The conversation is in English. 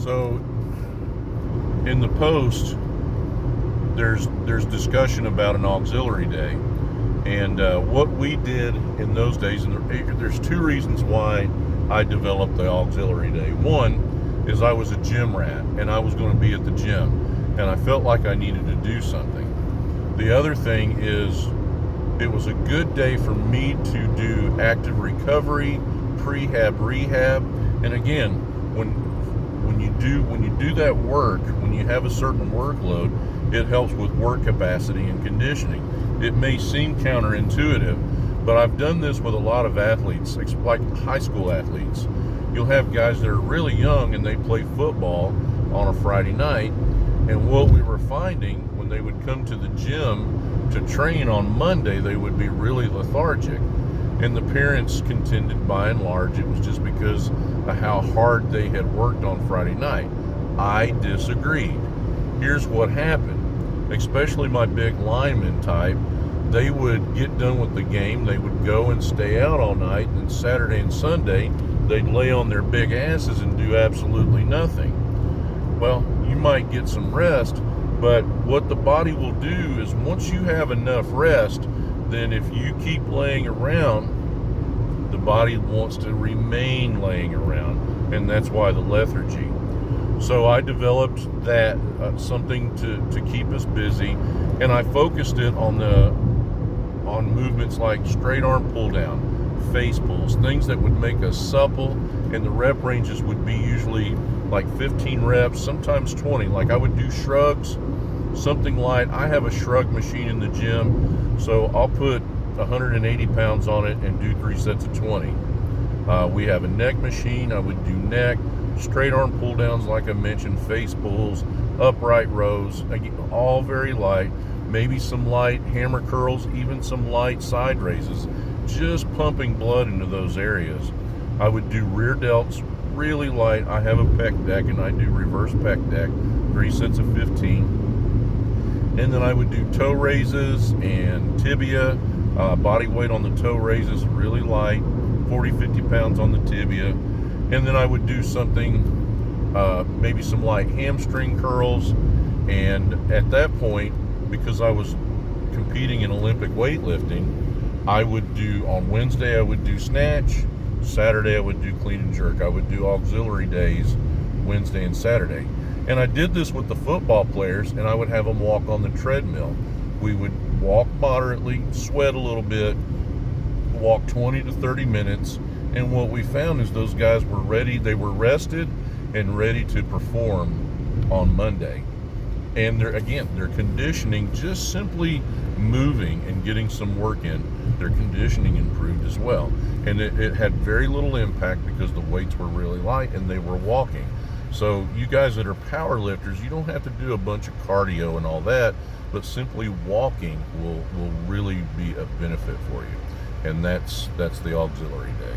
So in the post, there's discussion about an auxiliary day, and what we did in those days. And there's two reasons why I developed the auxiliary day. One is I was a gym rat, and I was going to be at the gym, and I felt like I needed to do something. The other thing is it was a good day for me to do active recovery, prehab, rehab, and again, when you do that work, when you have a certain workload, it helps with work capacity and conditioning. It may seem counterintuitive, but I've done this with a lot of athletes, like high school athletes. You'll have guys that are really young and they play football on a Friday night, and what we were finding when they would come to the gym to train on Monday, they would be really lethargic. And the parents contended by and large it was just because of how hard they had worked on Friday night. I disagreed. Here's what happened. Especially my big lineman type, they would get done with the game, they would go and stay out all night, and Saturday and Sunday, they'd lay on their big asses and do absolutely nothing. Well, you might get some rest, but what the body will do is once you have enough rest, then if you keep laying around, the body wants to remain laying around, and that's why the lethargy. So I developed that something to keep us busy, and I focused it on movements like straight arm pull down, face pulls, things that would make us supple, and the rep ranges would be usually like 15 reps, sometimes 20. Like I would do shrugs, something light. I have a shrug machine in the gym, so I'll put 180 pounds on it and do 3 sets of 20. We have a neck machine. I would do neck, straight arm pull downs like I mentioned, face pulls, upright rows, all very light, maybe some light hammer curls, even some light side raises, just pumping blood into those areas. I would do rear delts really light. I have a pec deck and I do reverse pec deck, 3 sets of 15. And then I would do toe raises and tibia, body weight on the toe raises, really light, 40-50 pounds on the tibia. And then I would do something, maybe some light hamstring curls. And at that point, because I was competing in Olympic weightlifting, I would do, on Wednesday I would do snatch, Saturday I would do clean and jerk. I would do auxiliary days Wednesday and Saturday. And I did this with the football players, and I would have them walk on the treadmill. We would walk moderately, sweat a little bit, walk 20 to 30 minutes, and what we found is those guys were ready, they were rested and ready to perform on Monday. And their conditioning, just simply moving and getting some work in, their conditioning improved as well. And it had very little impact because the weights were really light and they were walking. So you guys that are power lifters, you don't have to do a bunch of cardio and all that, but simply walking will really be a benefit for you. And that's the auxiliary day.